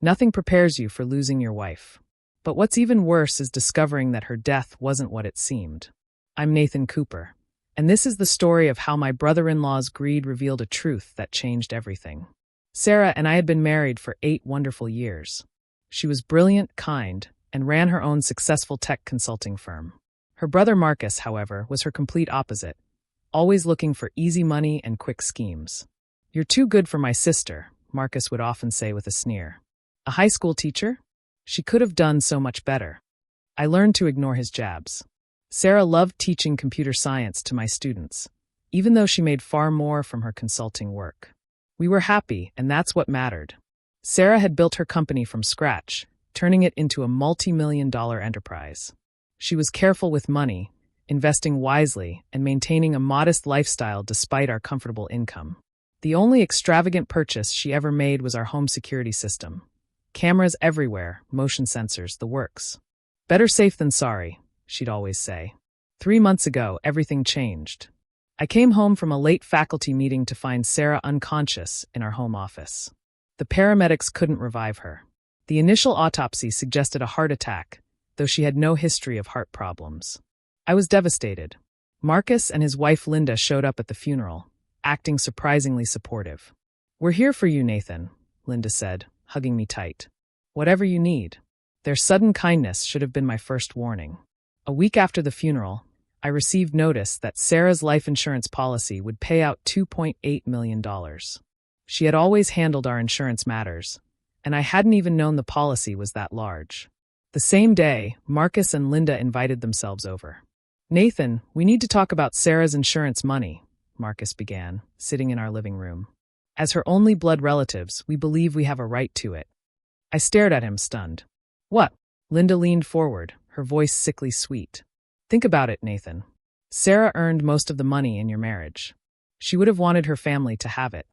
Nothing prepares you for losing your wife. But what's even worse is discovering that her death wasn't what it seemed. I'm Nathan Cooper, and this is the story of how my brother-in-law's greed revealed a truth that changed everything. Sarah and I had been married for 8 wonderful years. She was brilliant, kind, and ran her own successful tech consulting firm. Her brother Marcus, however, was her complete opposite, always looking for easy money and quick schemes. "You're too good for my sister," Marcus would often say with a sneer. A high school teacher? She could have done so much better. I learned to ignore his jabs. Sarah loved teaching computer science to my students, even though she made far more from her consulting work. We were happy, and that's what mattered. Sarah had built her company from scratch, turning it into a multi-million-dollar enterprise. She was careful with money, investing wisely, and maintaining a modest lifestyle despite our comfortable income. The only extravagant purchase she ever made was our home security system. Cameras everywhere, motion sensors, the works. "Better safe than sorry," she'd always say. 3 months ago, everything changed. I came home from a late faculty meeting to find Sarah unconscious in our home office. The paramedics couldn't revive her. The initial autopsy suggested a heart attack, though she had no history of heart problems. I was devastated. Marcus and his wife Linda showed up at the funeral, acting surprisingly supportive. "We're here for you, Nathan," Linda said, hugging me tight. "Whatever you need." Their sudden kindness should have been my first warning. A week after the funeral, I received notice that Sarah's life insurance policy would pay out $2.8 million. She had always handled our insurance matters, and I hadn't even known the policy was that large. The same day, Marcus and Linda invited themselves over. "Nathan, we need to talk about Sarah's insurance money," Marcus began, sitting in our living room. "As her only blood relatives, we believe we have a right to it." I stared at him, stunned. "What?" Linda leaned forward, her voice sickly sweet. "Think about it, Nathan. Sarah earned most of the money in your marriage. She would have wanted her family to have it."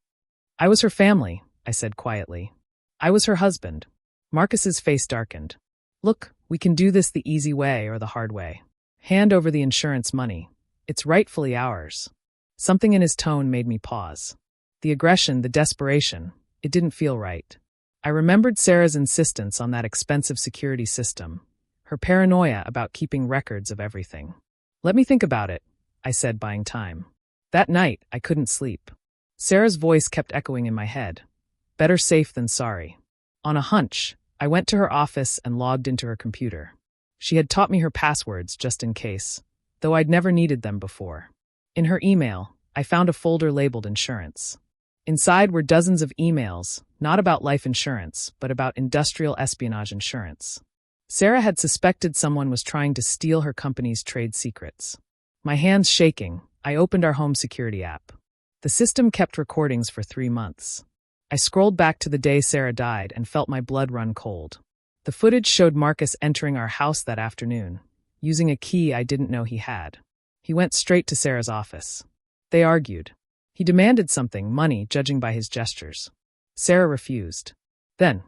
"I was her family," I said quietly. "I was her husband." Marcus's face darkened. "Look, we can do this the easy way or the hard way. Hand over the insurance money. It's rightfully ours." Something in his tone made me pause. The aggression, the desperation, it didn't feel right. I remembered Sarah's insistence on that expensive security system, her paranoia about keeping records of everything. "Let me think about it," I said, buying time. That night, I couldn't sleep. Sarah's voice kept echoing in my head. Better safe than sorry. On a hunch, I went to her office and logged into her computer. She had taught me her passwords just in case, though I'd never needed them before. In her email, I found a folder labeled insurance. Inside were dozens of emails, not about life insurance, but about industrial espionage insurance. Sarah had suspected someone was trying to steal her company's trade secrets. My hands shaking, I opened our home security app. The system kept recordings for 3 months. I scrolled back to the day Sarah died and felt my blood run cold. The footage showed Marcus entering our house that afternoon, using a key I didn't know he had. He went straight to Sarah's office. They argued. He demanded something, money, judging by his gestures. Sarah refused. Then,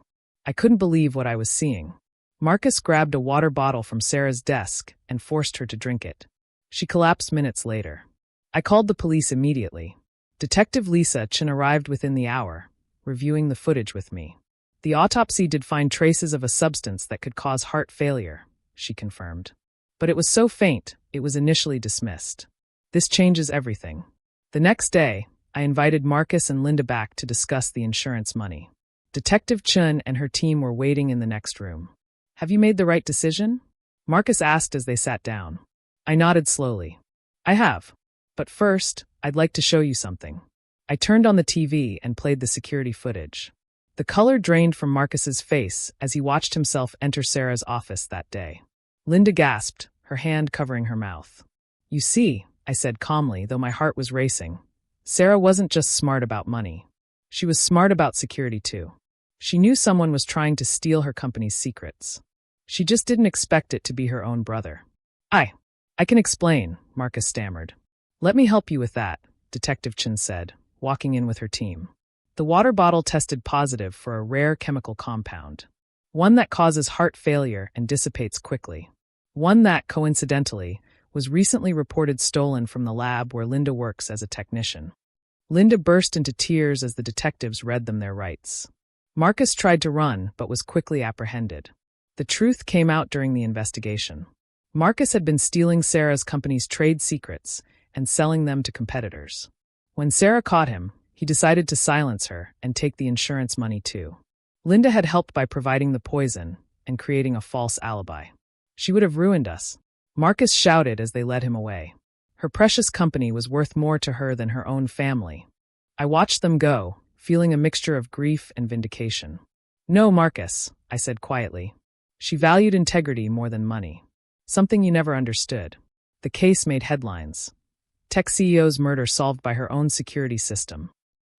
I couldn't believe what I was seeing. Marcus grabbed a water bottle from Sarah's desk and forced her to drink it. She collapsed minutes later. I called the police immediately. Detective Lisa Chin arrived within the hour, reviewing the footage with me. The autopsy did find traces of a substance that could cause heart failure, she confirmed. But it was so faint, it was initially dismissed. This changes everything. The next day, I invited Marcus and Linda back to discuss the insurance money. Detective Chun and her team were waiting in the next room. "Have you made the right decision?" Marcus asked as they sat down. I nodded slowly. "I have. But first, I'd like to show you something." I turned on the TV and played the security footage. The color drained from Marcus's face as he watched himself enter Sarah's office that day. Linda gasped, her hand covering her mouth. "You see," I said calmly, though my heart was racing, "Sarah wasn't just smart about money. She was smart about security too. She knew someone was trying to steal her company's secrets. She just didn't expect it to be her own brother." I can explain," Marcus stammered. "Let me help you with that," Detective Chin said, walking in with her team. The water bottle tested positive for a rare chemical compound. One that causes heart failure and dissipates quickly. One that, coincidentally, was recently reported stolen from the lab where Linda works as a technician. Linda burst into tears as the detectives read them their rights. Marcus tried to run, but was quickly apprehended. The truth came out during the investigation. Marcus had been stealing Sarah's company's trade secrets and selling them to competitors. When Sarah caught him, he decided to silence her and take the insurance money too. Linda had helped by providing the poison and creating a false alibi. She would have ruined us. Marcus shouted as they led him away. Her precious company was worth more to her than her own family. I watched them go, feeling a mixture of grief and vindication. "No, Marcus," I said quietly. She valued integrity more than money. Something you never understood. The case made headlines. Tech CEO's murder solved by her own security system.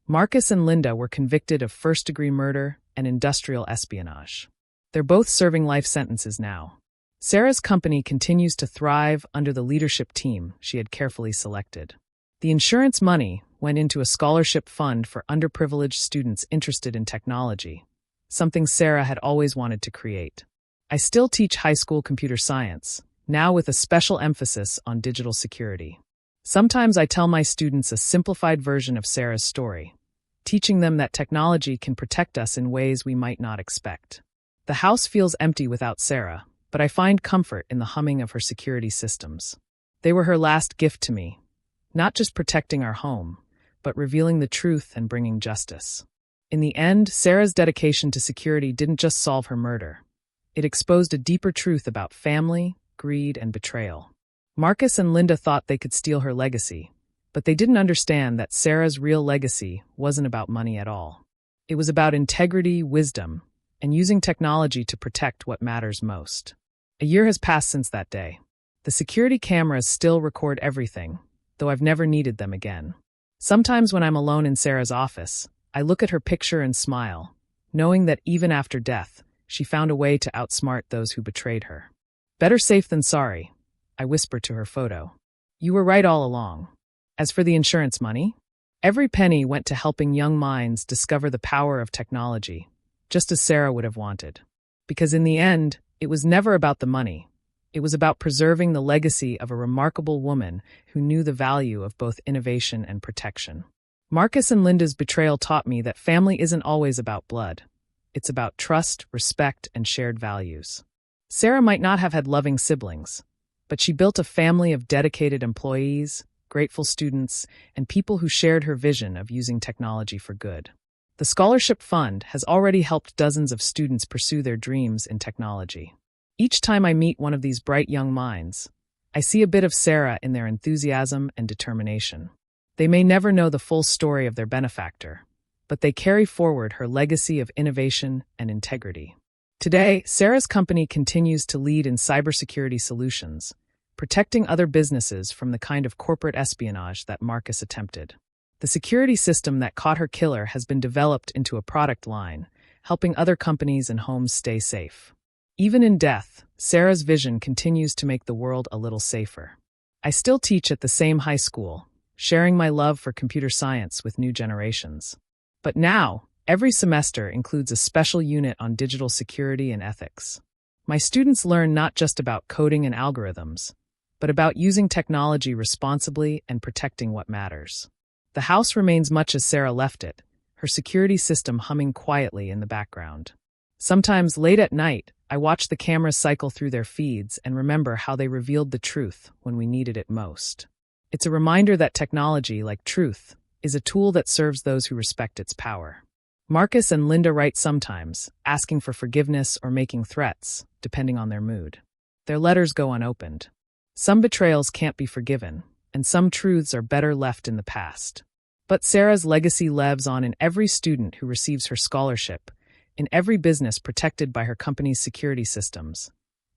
Marcus and Linda were convicted of first-degree murder and industrial espionage. They're both serving life sentences now. Sarah's company continues to thrive under the leadership team she had carefully selected. The insurance money went into a scholarship fund for underprivileged students interested in technology, something Sarah had always wanted to create. I still teach high school computer science, now with a special emphasis on digital security. Sometimes I tell my students a simplified version of Sarah's story, teaching them that technology can protect us in ways we might not expect. The house feels empty without Sarah, but I find comfort in the humming of her security systems. They were her last gift to me, not just protecting our home, but revealing the truth and bringing justice. In the end, Sarah's dedication to security didn't just solve her murder. It exposed a deeper truth about family, greed, and betrayal. Marcus and Linda thought they could steal her legacy, but they didn't understand that Sarah's real legacy wasn't about money at all. It was about integrity, wisdom, and using technology to protect what matters most. A year has passed since that day. The security cameras still record everything, though I've never needed them again. Sometimes when I'm alone in Sarah's office, I look at her picture and smile, knowing that even after death, she found a way to outsmart those who betrayed her. "Better safe than sorry," I whisper to her photo. "You were right all along." As for the insurance money, every penny went to helping young minds discover the power of technology, just as Sarah would have wanted. Because in the end, it was never about the money. It was about preserving the legacy of a remarkable woman who knew the value of both innovation and protection. Marcus and Linda's betrayal taught me that family isn't always about blood. It's about trust, respect, and shared values. Sarah might not have had loving siblings, but she built a family of dedicated employees, grateful students, and people who shared her vision of using technology for good. The scholarship fund has already helped dozens of students pursue their dreams in technology. Each time I meet one of these bright young minds, I see a bit of Sarah in their enthusiasm and determination. They may never know the full story of their benefactor, but they carry forward her legacy of innovation and integrity. Today, Sarah's company continues to lead in cybersecurity solutions, protecting other businesses from the kind of corporate espionage that Marcus attempted. The security system that caught her killer has been developed into a product line, helping other companies and homes stay safe. Even in death, Sarah's vision continues to make the world a little safer. I still teach at the same high school, sharing my love for computer science with new generations. But now, every semester includes a special unit on digital security and ethics. My students learn not just about coding and algorithms, but about using technology responsibly and protecting what matters. The house remains much as Sarah left it, her security system humming quietly in the background. Sometimes late at night, I watch the cameras cycle through their feeds and remember how they revealed the truth when we needed it most. It's a reminder that technology, like truth, is a tool that serves those who respect its power. Marcus and Linda write sometimes, asking for forgiveness or making threats, depending on their mood. Their letters go unopened. Some betrayals can't be forgiven, and some truths are better left in the past. But Sarah's legacy lives on in every student who receives her scholarship, in every business protected by her company's security systems,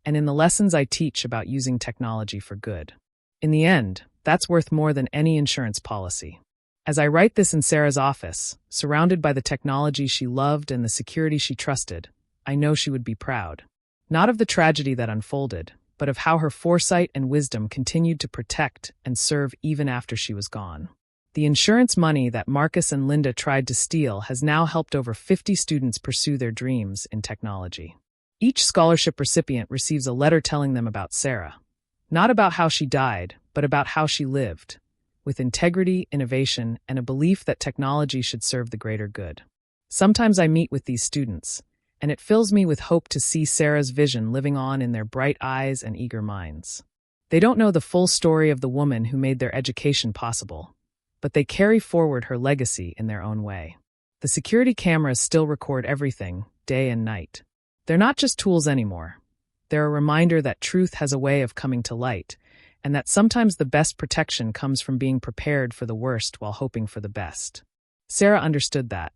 and in the lessons I teach about using technology for good. In the end, that's worth more than any insurance policy. As I write this in Sarah's office, surrounded by the technology she loved and the security she trusted, I know she would be proud. Not of the tragedy that unfolded, but of how her foresight and wisdom continued to protect and serve even after she was gone. The insurance money that Marcus and Linda tried to steal has now helped over 50 students pursue their dreams in technology. Each scholarship recipient receives a letter telling them about Sarah. Not about how she died, but about how she lived, with integrity, innovation, and a belief that technology should serve the greater good. Sometimes I meet with these students, and it fills me with hope to see Sarah's vision living on in their bright eyes and eager minds. They don't know the full story of the woman who made their education possible, but they carry forward her legacy in their own way. The security cameras still record everything, day and night. They're not just tools anymore. They're a reminder that truth has a way of coming to light, and that sometimes the best protection comes from being prepared for the worst while hoping for the best. Sarah understood that.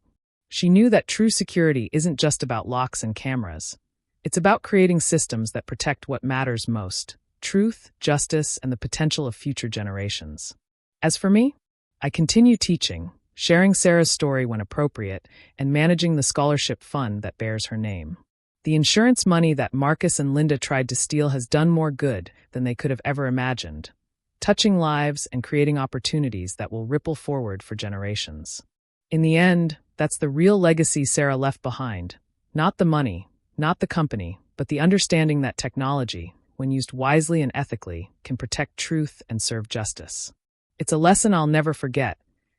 She knew that true security isn't just about locks and cameras. It's about creating systems that protect what matters most: truth, justice, and the potential of future generations. As for me, I continue teaching, sharing Sarah's story when appropriate, and managing the scholarship fund that bears her name. The insurance money that Marcus and Linda tried to steal has done more good than they could have ever imagined, touching lives and creating opportunities that will ripple forward for generations. In the end, that's the real legacy Sarah left behind. Not the money, not the company, but the understanding that technology, when used wisely and ethically, can protect truth and serve justice. It's a lesson I'll never forget,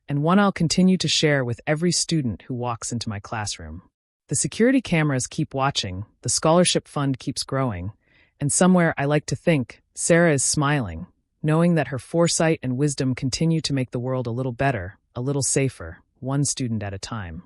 and one I'll continue to share with every student who walks into my classroom. The security cameras keep watching, the scholarship fund keeps growing, and somewhere I like to think Sarah is smiling, knowing that her foresight and wisdom continue to make the world a little better, a little safer, one student at a time.